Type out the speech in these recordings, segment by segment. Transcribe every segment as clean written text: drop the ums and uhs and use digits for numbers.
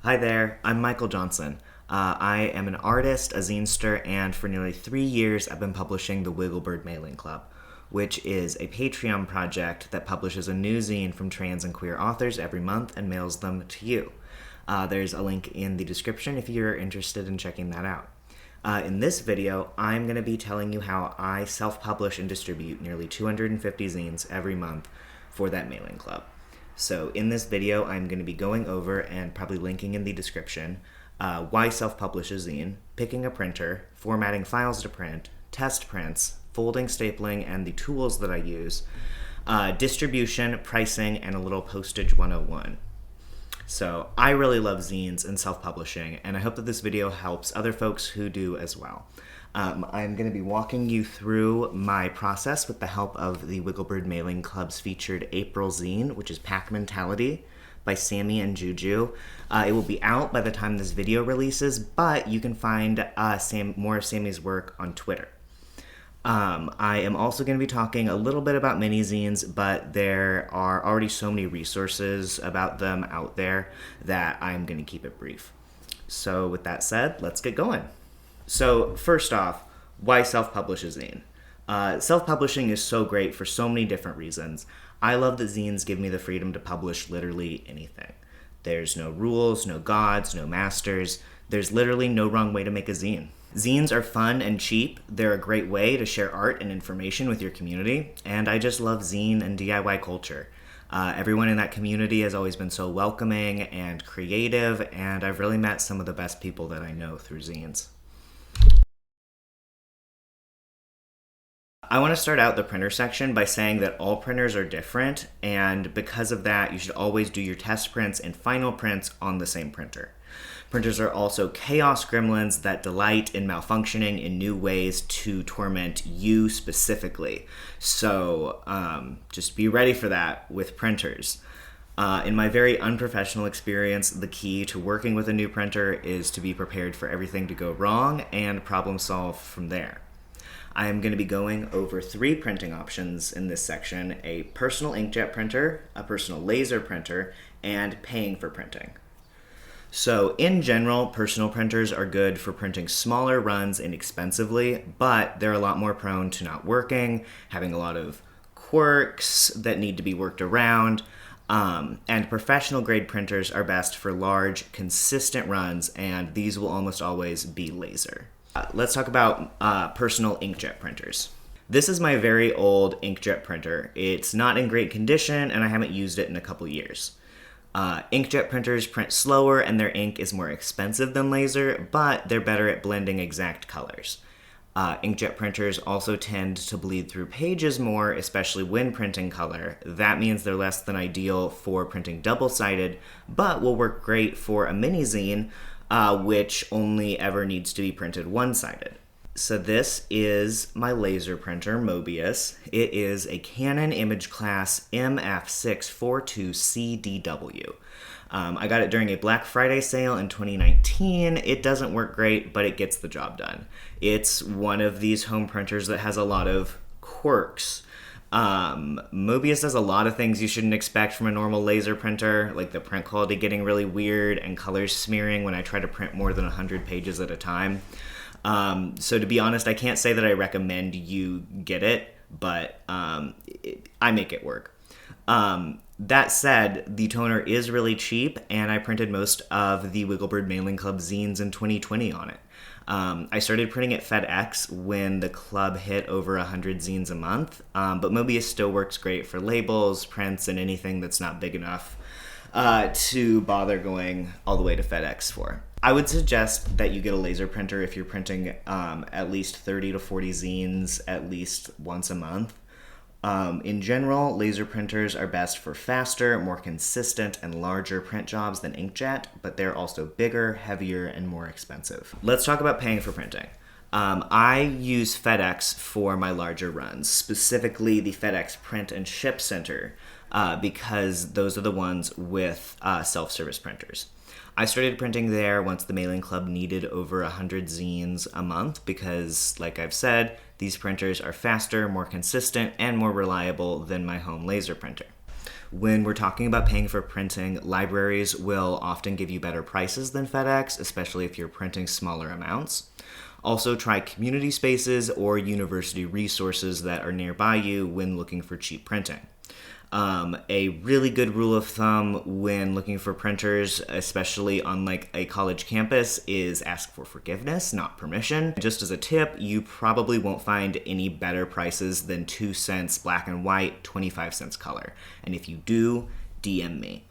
Hi there, I'm Michael Johnson. I am an artist, a zinester, and for nearly 3 years I've been publishing the Wigglebird Mailing Club, which is a Patreon project that publishes a new zine from trans and queer authors every month and mails them to you. There's a link in the description if you're interested in checking that out. In this video, I'm going to be telling you how I self-publish and distribute nearly 250 zines every month for that mailing club. So in this video, I'm going to be going over and probably linking in the description why self-publish a zine, picking a printer, formatting files to print, test prints, folding, stapling, and the tools that I use, distribution, pricing, and a little Postage 101. So I really love zines and self-publishing, and I hope that this video helps other folks who do as well. I'm going to be walking you through my process with the help of the Wigglebird Mailing Club's featured April zine, which is Pack Mentality by Sammy and Juju. It will be out by the time this video releases, but you can find more of Sammy's work on Twitter. I am also going to be talking a little bit about mini-zines, but there are already so many resources about them out there that I'm going to keep it brief. So with that said, let's get going. So first off, why self-publish a zine? Self-publishing is so great for so many different reasons. I love that zines give me the freedom to publish literally anything. There's no rules, no gods, no masters. There's literally no wrong way to make a zine. Zines are fun and cheap. They're a great way to share art and information with your community, and I just love zine and DIY culture. Everyone in that community has always been so welcoming and creative, and I've really met some of the best people that I know through zines. I want to start out the printer section by saying that all printers are different, and because of that, you should always do your test prints and final prints on the same printer. Printers are also chaos gremlins that delight in malfunctioning in new ways to torment you specifically. So just be ready for that with printers. In my very unprofessional experience, the key to working with a new printer is to be prepared for everything to go wrong and problem solve from there. I am going to be going over 3 printing options in this section: a personal inkjet printer, a personal laser printer, and paying for printing. So in general, personal printers are good for printing smaller runs inexpensively, but they're a lot more prone to not working, having a lot of quirks that need to be worked around, and professional grade printers are best for large, consistent runs, and these will almost always be laser. Let's talk about personal inkjet printers. This is my very old inkjet printer. It's not in great condition, and I haven't used it in a couple years. Inkjet printers print slower, and their ink is more expensive than laser, but they're better at blending exact colors. Inkjet printers also tend to bleed through pages more, especially when printing color. That means they're less than ideal for printing double-sided, but will work great for a mini-zine, which only ever needs to be printed one-sided. So this is my laser printer, Mobius. It is a Canon Image Class MF642CDW. I got it during a Black Friday sale in 2019. It doesn't work great, but it gets the job done. It's one of these home printers that has a lot of quirks. Mobius does a lot of things you shouldn't expect from a normal laser printer, like the print quality getting really weird and colors smearing when I try to print more than 100 pages at a time. So to be honest, I can't say that I recommend you get it, but I make it work. That said, the toner is really cheap, and I printed most of the Wigglebird Mailing Club zines in 2020 on it. I started printing at FedEx when the club hit over 100 zines a month, but Mobius still works great for labels, prints, and anything that's not big enough to bother going all the way to FedEx for. I would suggest that you get a laser printer if you're printing at least 30 to 40 zines at least once a month. In general, laser printers are best for faster, more consistent, and larger print jobs than inkjet, but they're also bigger, heavier, and more expensive. Let's talk about paying for printing. I use FedEx for my larger runs, specifically the FedEx Print and Ship Center, because those are the ones with self-service printers. I started printing there once the mailing club needed over 100 zines a month because, like I've said, these printers are faster, more consistent, and more reliable than my home laser printer. When we're talking about paying for printing, libraries will often give you better prices than FedEx, especially if you're printing smaller amounts. Also, try community spaces or university resources that are nearby you when looking for cheap printing. A really good rule of thumb when looking for printers, especially on like a college campus, is ask for forgiveness, not permission. Just as a tip, you probably won't find any better prices than 2 cents black and white, 25 cents color. And if you do, DM me.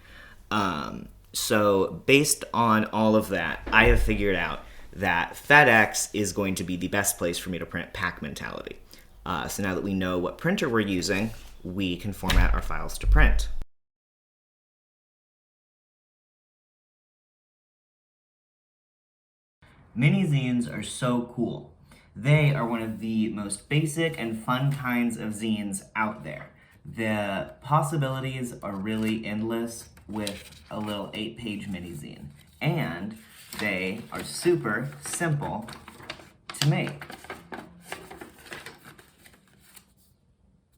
So based on all of that, I have figured out that FedEx is going to be the best place for me to print pack mentality. So now that we know what printer we're using, we can format our files to print. Mini-zines are so cool. They are one of the most basic and fun kinds of zines out there. The possibilities are really endless with a little 8-page mini-zine. And they are super simple to make.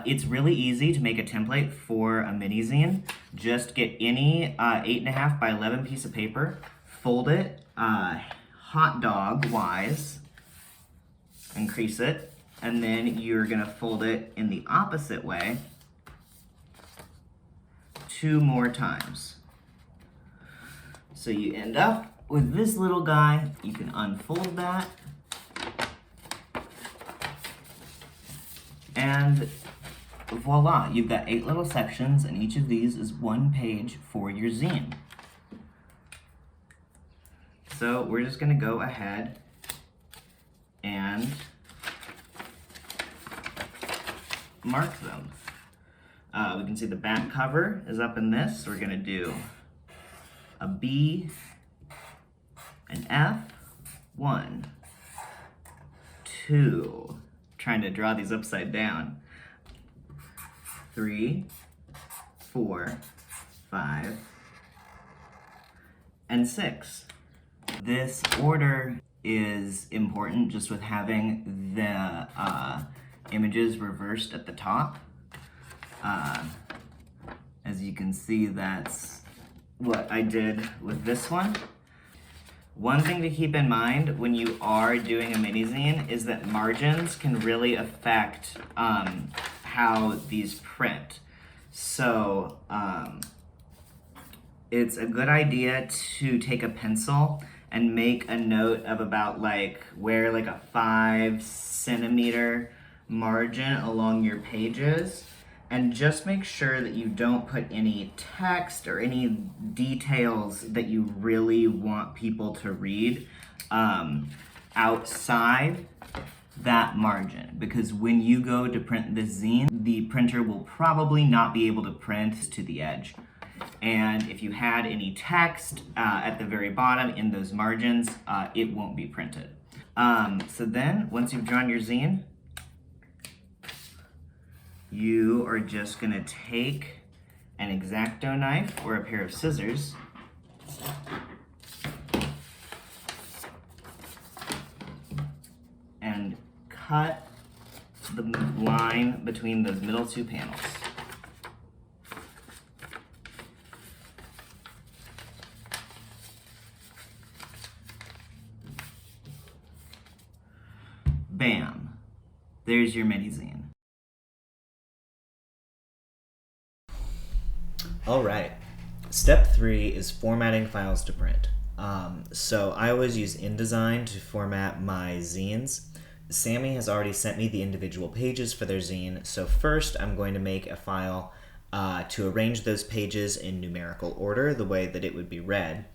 It's really easy to make a template for a mini-zine. Just get any 8.5 by 11 piece of paper, fold it hot dog wise, and crease it, and then you're gonna fold it in the opposite way 2 more times. So you end up with this little guy. You can unfold that, and voila, you've got 8 little sections, and each of these is 1 page for your zine. So we're just gonna go ahead and mark them. We can see the back cover is up in this. So we're gonna do a B, an F, 1, 2, trying to draw these upside down, 3, 4, 5, and 6. This order is important just with having the images reversed at the top. As you can see, that's what I did with this one. One thing to keep in mind when you are doing a mini-zine is that margins can really affect how these print. So it's a good idea to take a pencil and make a note of about where a 5 centimeter margin along your pages, and just make sure that you don't put any text or any details that you really want people to read outside that margin, because when you go to print this zine, the printer will probably not be able to print to the edge. And if you had any text at the very bottom in those margins, it won't be printed. So then, once you've drawn your zine, you are just gonna take an X-Acto knife or a pair of scissors and cut the line between those middle 2 panels. Bam, there's your mini-zine. All right, step 3 is formatting files to print. So I always use InDesign to format my zines. Sammy has already sent me the individual pages for their zine, so first I'm going to make a file to arrange those pages in numerical order, the way that it would be read.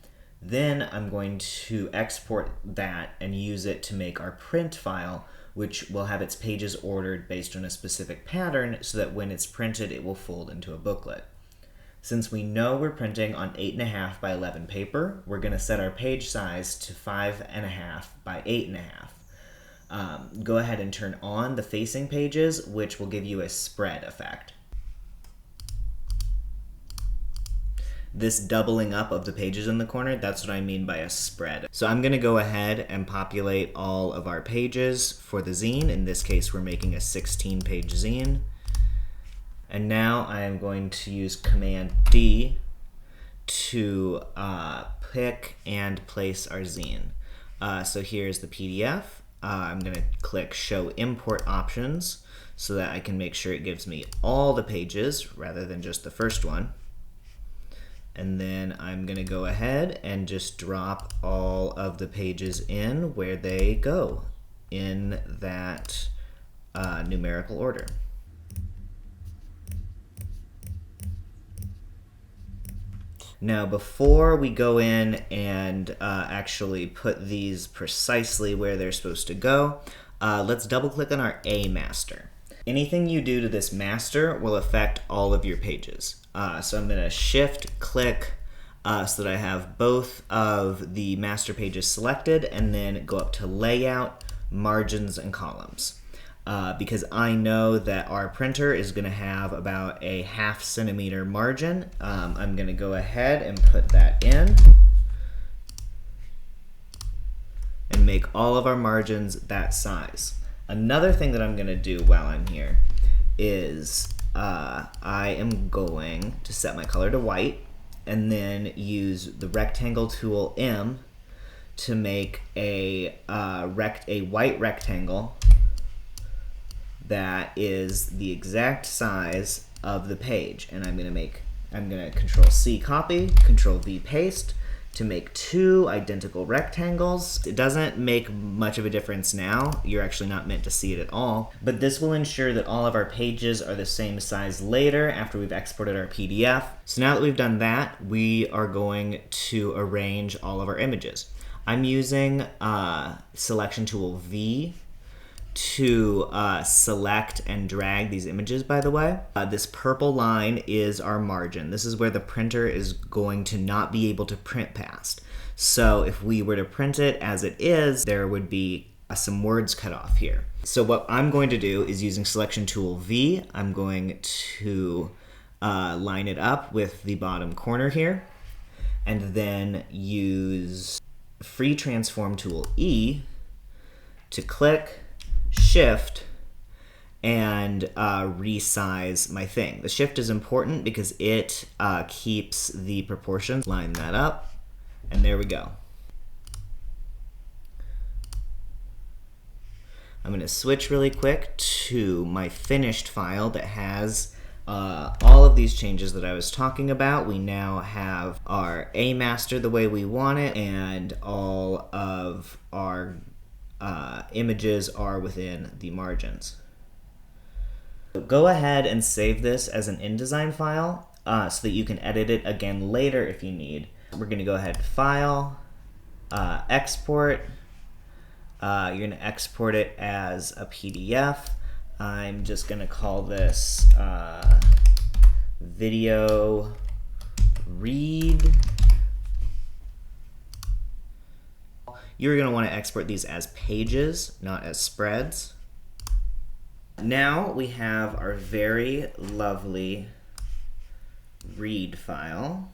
Then I'm going to export that and use it to make our print file, which will have its pages ordered based on a specific pattern so that when it's printed it will fold into a booklet. Since we know we're printing on 8.5 by 11 paper, we're going to set our page size to 5.5 by 8.5. Go ahead and turn on the facing pages, which will give you a spread effect. This doubling up of the pages in the corner, that's what I mean by a spread. So I'm going to go ahead and populate all of our pages for the zine. In this case, we're making a 16-page zine. And now I am going to use Command D to pick and place our zine. So here's the PDF. I'm going to click Show Import Options so that I can make sure it gives me all the pages rather than just the first one. And then I'm going to go ahead and just drop all of the pages in where they go in that numerical order. Now, before we go in and actually put these precisely where they're supposed to go, let's double click on our A master. Anything you do to this master will affect all of your pages. So I'm going to shift click so that I have both of the master pages selected, and then go up to Layout, Margins, and Columns. Because I know that our printer is going to have about a 1/2 centimeter margin, I'm going to go ahead and put that in and make all of our margins that size. Another thing that I'm going to do while I'm here is I am going to set my color to white and then use the rectangle tool M to make a white rectangle that is the exact size of the page. And I'm gonna Control C copy, Control V paste to make 2 identical rectangles. It doesn't make much of a difference now. You're actually not meant to see it at all, but this will ensure that all of our pages are the same size later after we've exported our PDF. So now that we've done that, we are going to arrange all of our images. I'm using Selection Tool V to select and drag these images, by the way. This purple line is our margin. This is where the printer is going to not be able to print past. So if we were to print it as it is, there would be some words cut off here. So what I'm going to do is, using Selection Tool V, I'm going to line it up with the bottom corner here, and then use Free Transform Tool E to click, shift, and resize my thing. The shift is important because it keeps the proportions. Line that up, and there we go. I'm going to switch really quick to my finished file that has all of these changes that I was talking about. We now have our A master the way we want it, and all of our images are within the margins. So go ahead and save this as an InDesign file so that you can edit it again later if you need. We're going to go ahead, File, Export. You're going to export it as a PDF. I'm just going to call this Video Read. You're going to want to export these as pages, not as spreads. Now we have our very lovely read file.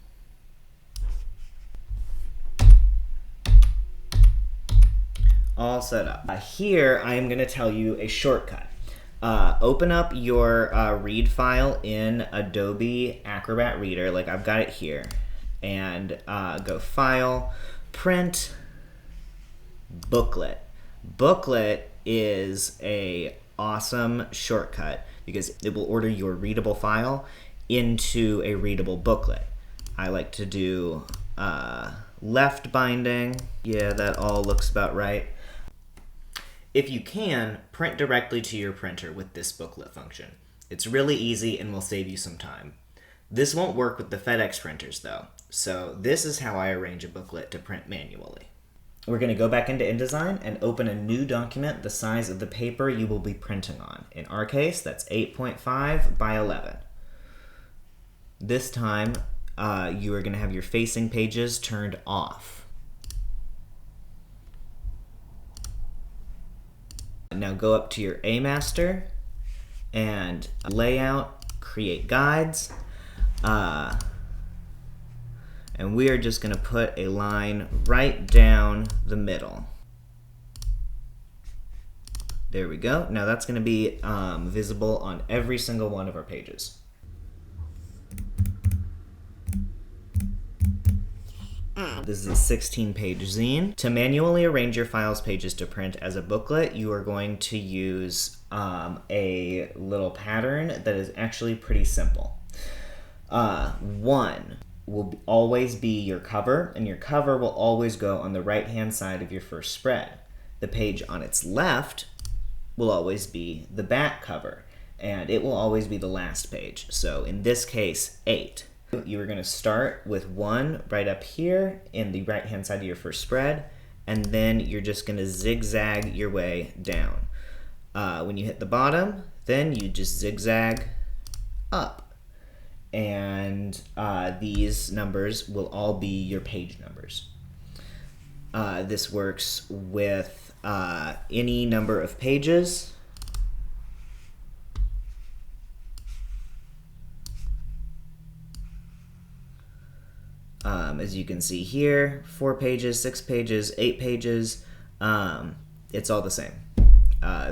All set up. Here I am going to tell you a shortcut. Open up your read file in Adobe Acrobat Reader, like I've got it here, and go File, Print, Booklet. Booklet is a awesome shortcut because it will order your readable file into a readable booklet. I like to do left binding. Yeah, that all looks about right. If you can, print directly to your printer with this booklet function. It's really easy and will save you some time. This won't work with the FedEx printers though, so this is how I arrange a booklet to print manually. We're going to go back into InDesign and open a new document the size of the paper you will be printing on. In our case, that's 8.5 by 11. This time, you are going to have your facing pages turned off. Now go up to your A master and Layout, Create Guides. And we are just going to put a line right down the middle. There we go. Now that's going to be visible on every single one of our pages. This is a 16-page zine. To manually arrange your files pages to print as a booklet, you are going to use a little pattern that is actually pretty simple. One will always be your cover, and your cover will always go on the right-hand side of your first spread. The page on its left will always be the back cover, and it will always be the last page. So in this case, 8. You are going to start with 1 right up here in the right-hand side of your first spread, and then you're just going to zigzag your way down. When you hit the bottom, then you just zigzag up. And these numbers will all be your page numbers. This works with any number of pages. As you can see here, 4 pages, 6 pages, 8 pages, it's all the same.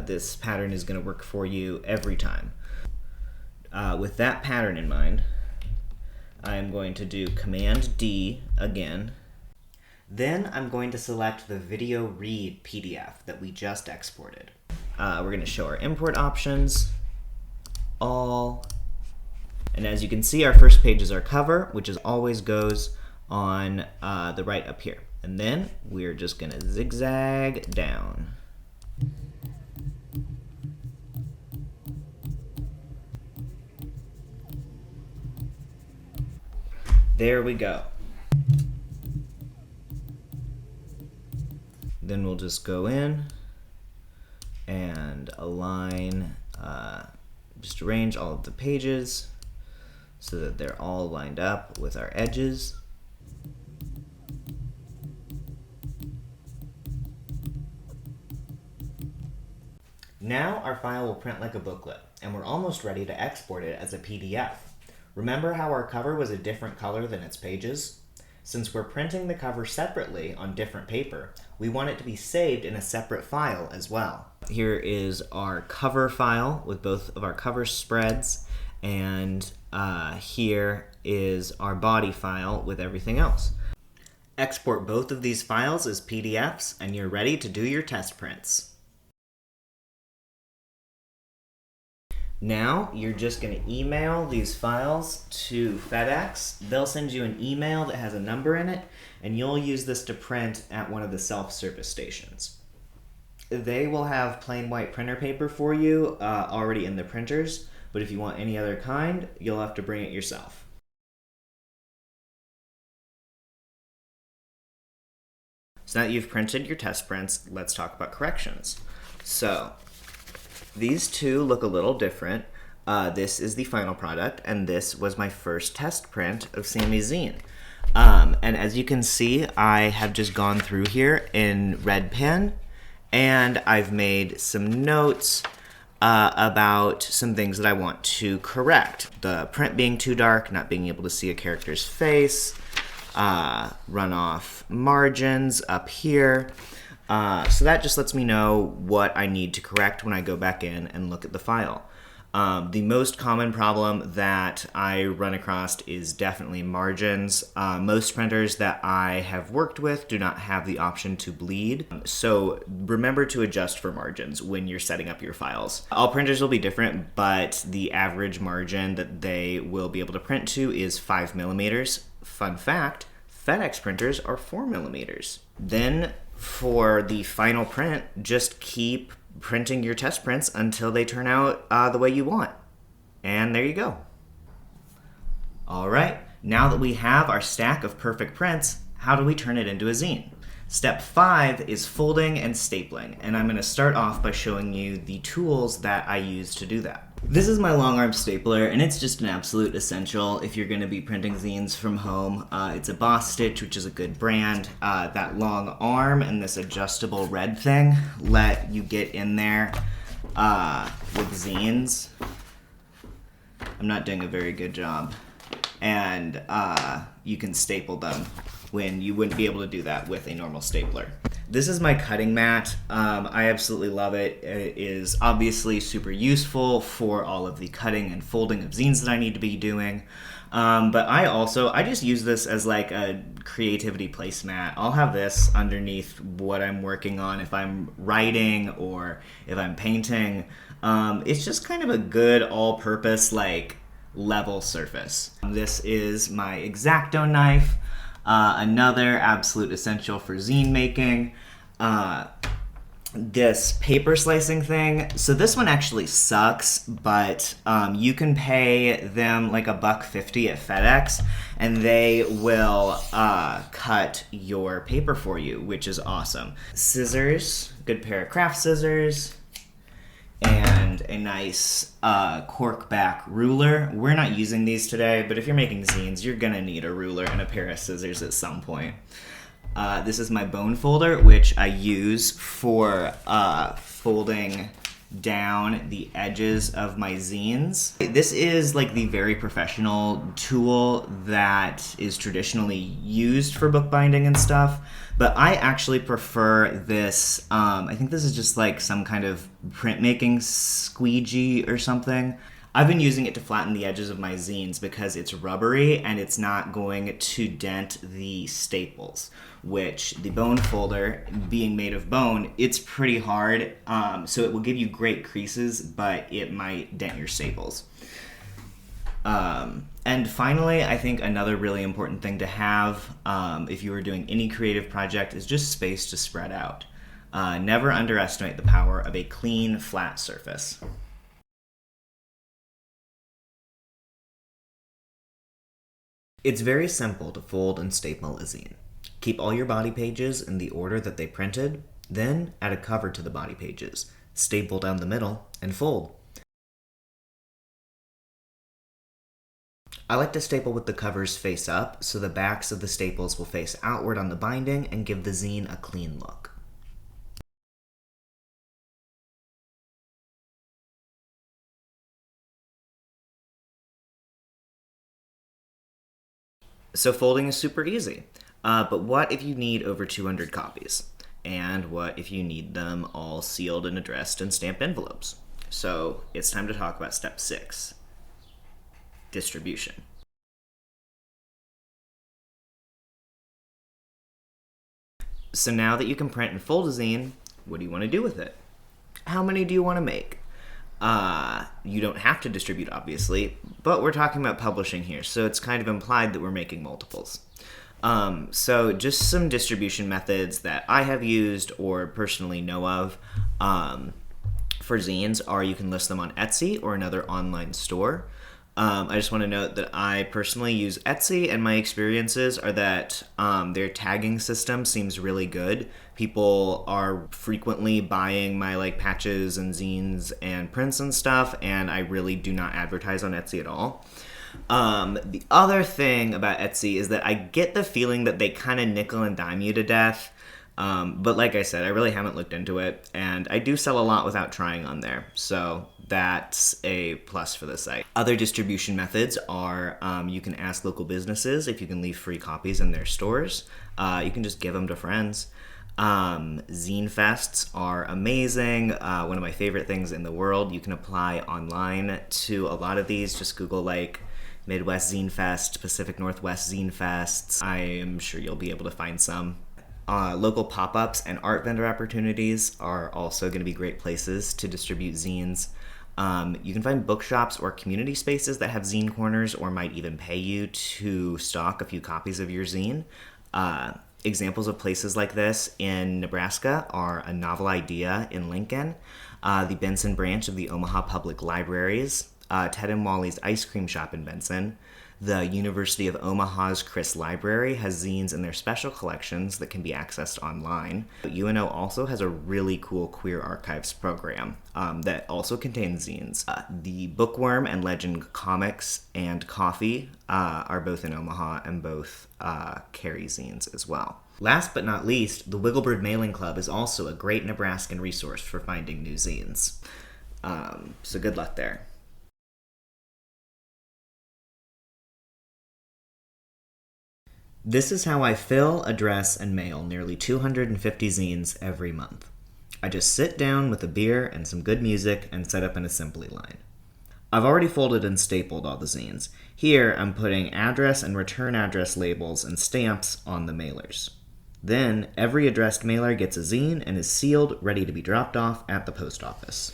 This pattern is going to work for you every time. With that pattern in mind, I am going to do Command D again. Then I'm going to select the video read PDF that we just exported. We're going to show our import options, all, and as you can see, our first page is our cover, which always goes on the right up here. And then we're just going to zigzag down. There we go. Then we'll just go in and align, just arrange all of the pages so that they're all lined up with our edges. Now our file will print like a booklet, and we're almost ready to export it as a PDF. Remember how our cover was a different color than its pages? Since we're printing the cover separately on different paper, we want it to be saved in a separate file as well. Here is our cover file with both of our cover spreads, and here is our body file with everything else. Export both of these files as PDFs, and you're ready to do your test prints. Now, you're just going to email these files to FedEx. They'll send you an email that has a number in it, and you'll use this to print at one of the self-service stations. They will have plain white printer paper for you already in the printers, but if you want any other kind, you'll have to bring it yourself. So now that you've printed your test prints, let's talk about corrections. So, these two look a little different. This is the final product, and this was my first test print of Mini-Zine. And as you can see, I have just gone through here in red pen, and I've made some notes about some things that I want to correct. The print being too dark, not being able to see a character's face, runoff margins up here. So that just lets me know what I need to correct when I go back in and look at the file. The most common problem that I run across is definitely margins. Most printers that I have worked with do not have the option to bleed, so remember to adjust for margins when you're setting up your files. All printers will be different, but the average margin that they will be able to print to is 5 millimeters. Fun fact, FedEx printers are 4 millimeters. Then for the final print, just keep printing your test prints until they turn out the way you want. And there you go. All right, now that we have our stack of perfect prints, how do we turn it into a zine? Step 5 is folding and stapling, and I'm going to start off by showing you the tools that I use to do that. This is my long arm stapler, and it's just an absolute essential if you're going to be printing zines from home. It's a Postage, which is a good brand. That long arm and this adjustable red thing let you get in there with zines. I'm not doing a very good job. And you can staple them when you wouldn't be able to do that with a normal stapler. This is my cutting mat. I absolutely love it. It is obviously super useful for all of the cutting and folding of zines that I need to be doing. But I just use this as like a creativity placemat. I'll have this underneath what I'm working on if I'm writing or if I'm painting. It's just kind of a good all-purpose like level surface. This is my X-Acto knife, another absolute essential for zine making. This paper slicing thing. So this one actually sucks, but you can pay them like $1.50 at FedEx, and they will cut your paper for you, which is awesome. Scissors, good pair of craft scissors, and a nice cork back ruler. We're not using these today, but if you're making zines, you're gonna need a ruler and a pair of scissors at some point. This is my bone folder, which I use for folding down the edges of my zines. This is like the very professional tool that is traditionally used for bookbinding and stuff, but I actually prefer this. I think this is just like some kind of printmaking squeegee or something. I've been using it to flatten the edges of my zines because it's rubbery and it's not going to dent the staples, which the bone folder, being made of bone, it's pretty hard, so it will give you great creases, but it might dent your staples. And finally, I think another really important thing to have if you are doing any creative project is just space to spread out. Never underestimate the power of a clean, flat surface. It's very simple to fold and staple a zine. Keep all your body pages in the order that they printed, then add a cover to the body pages, staple down the middle, and fold. I like to staple with the covers face up, so the backs of the staples will face outward on the binding and give the zine a clean look. So folding is super easy. But what if you need over 200 copies? And what if you need them all sealed and addressed in stamped envelopes? So it's time to talk about step 6, distribution. So now that you can print and fold a zine, what do you want to do with it? How many do you want to make? You don't have to distribute, obviously, but we're talking about publishing here, so it's kind of implied that we're making multiples. So just some distribution methods that I have used or personally know of for zines are you can list them on Etsy or another online store. I just want to note that I personally use Etsy, and my experiences are that their tagging system seems really good. People are frequently buying my like patches and zines and prints and stuff, and I really do not advertise on Etsy at all. The other thing about Etsy is that I get the feeling that they kind of nickel and dime you to death. But like I said, I really haven't looked into it, and I do sell a lot without trying on there, so that's a plus for the site. Other distribution methods are you can ask local businesses if you can leave free copies in their stores. You can just give them to friends. Zine fests are amazing. One of my favorite things in the world. You can apply online to a lot of these. Just Google like Midwest Zine Fest, Pacific Northwest Zine Fests. I am sure you'll be able to find some. Local pop-ups and art vendor opportunities are also going to be great places to distribute zines. You can find bookshops or community spaces that have zine corners or might even pay you to stock a few copies of your zine. Examples of places like this in Nebraska are A Novel Idea in Lincoln, the Benson branch of the Omaha Public Libraries, Ted and Wally's Ice Cream Shop in Benson. The University of Omaha's Chris Library has zines in their special collections that can be accessed online. UNO also has a really cool queer archives program that also contains zines. The Bookworm and Legend Comics and Coffee are both in Omaha and both carry zines as well. Last but not least, the Wigglebird Mailing Club is also a great Nebraskan resource for finding new zines. So good luck there. This is how I fill, address, and mail nearly 250 zines every month. I just sit down with a beer and some good music and set up an assembly line. I've already folded and stapled all the zines. Here, I'm putting address and return address labels and stamps on the mailers. Then, every addressed mailer gets a zine and is sealed, ready to be dropped off at the post office.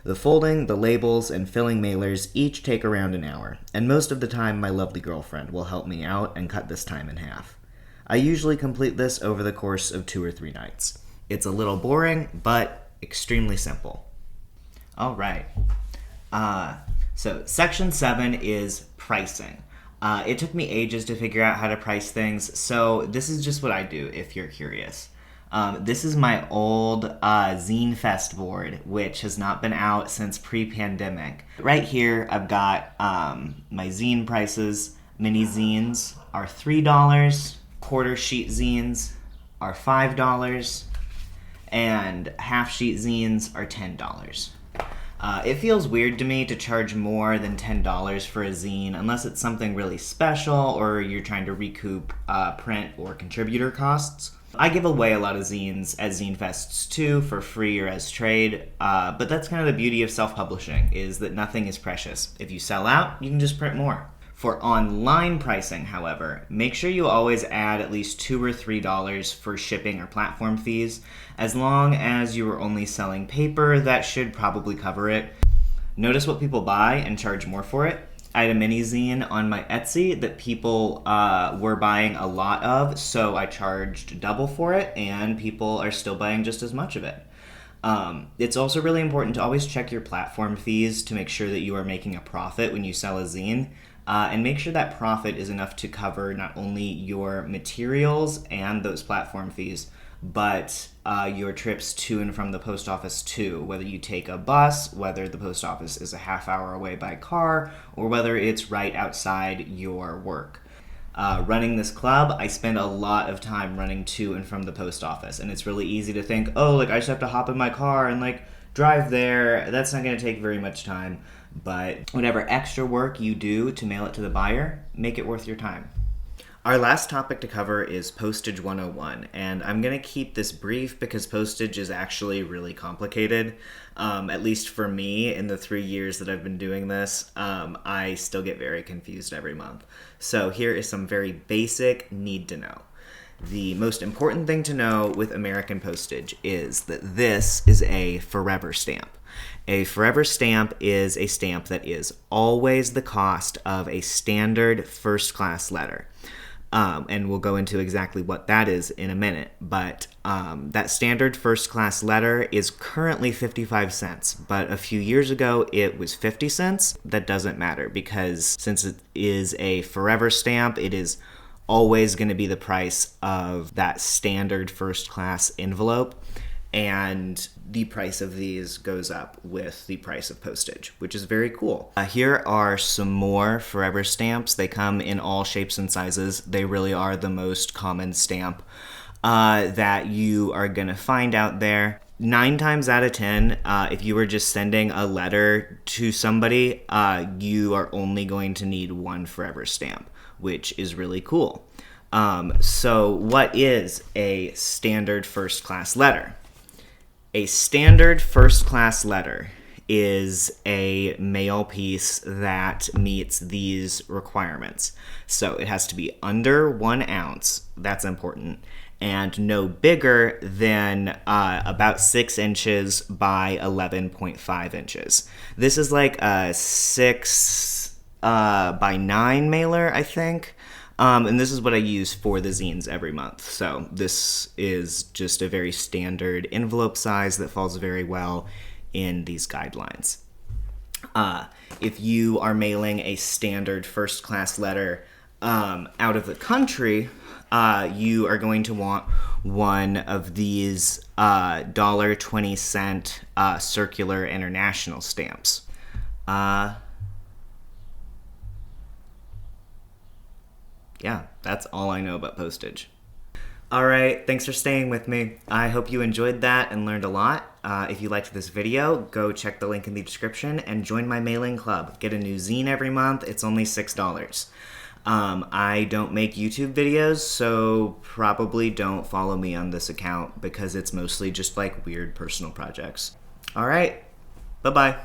The folding, the labels, and filling mailers each take around an hour, and most of the time my lovely girlfriend will help me out and cut this time in half. I usually complete this over the course of 2 or 3 nights. It's a little boring, but extremely simple. All right. So section 7 is pricing. It took me ages to figure out how to price things, so this is just what I do if you're curious. This is my old Zine Fest board, which has not been out since pre-pandemic. Right here, I've got my zine prices. Mini-Zines are $3, quarter sheet zines are $5, and half sheet zines are $10. It feels weird to me to charge more than $10 for a zine unless it's something really special or you're trying to recoup print or contributor costs. I give away a lot of zines at Zine Fests too for free or as trade, but that's kind of the beauty of self-publishing, is that nothing is precious. If you sell out, you can just print more. For online pricing, however, make sure you always add at least $2 or $3 for shipping or platform fees. As long as you are only selling paper, that should probably cover it. Notice what people buy and charge more for it. I had a Mini-Zine on my Etsy that people were buying a lot of, so I charged double for it, and people are still buying just as much of it. It's also really important to always check your platform fees to make sure that you are making a profit when you sell a zine. And make sure that profit is enough to cover not only your materials and those platform fees, but your trips to and from the post office too, whether you take a bus, whether the post office is a half hour away by car, or whether it's right outside your work. Running this club, I spend a lot of time running to and from the post office, and it's really easy to think, oh, like I just have to hop in my car and like drive there. That's not going to take very much time. But whatever extra work you do to mail it to the buyer, make it worth your time. Our last topic to cover is Postage 101, and I'm going to keep this brief because Postage is actually really complicated. At least for me, in the 3 years that I've been doing this, I still get very confused every month. So here is some very basic need to know. The most important thing to know with American postage is that this is a forever stamp. A forever stamp is a stamp that is always the cost of a standard first-class letter. And we'll go into exactly what that is in a minute. But that standard first-class letter is currently 55 cents. But a few years ago, it was 50 cents. That doesn't matter because since it is a forever stamp, it is always going to be the price of that standard first-class envelope. And the price of these goes up with the price of postage, which is very cool. Here are some more forever stamps. They come in all shapes and sizes. They really are the most common stamp that you are going to find out there. 9 times out of 10, if you were just sending a letter to somebody, you are only going to need one forever stamp, which is really cool. So what is a standard first-class letter? A standard first-class letter is a mail piece that meets these requirements. So it has to be under 1 ounce, that's important, and no bigger than about 6 inches by 11.5 inches. This is like a 6 by 9 mailer, I think. And this is what I use for the zines every month. So this is just a very standard envelope size that falls very well in these guidelines. If you are mailing a standard first-class letter out of the country, you are going to want one of these $1.20 circular international stamps. Yeah, that's all I know about postage. Alright, thanks for staying with me. I hope you enjoyed that and learned a lot. If you liked this video, go check the link in the description and join my mailing club. Get a new zine every month. It's only $6. I don't make YouTube videos, so probably don't follow me on this account because it's mostly just like weird personal projects. Alright, bye-bye.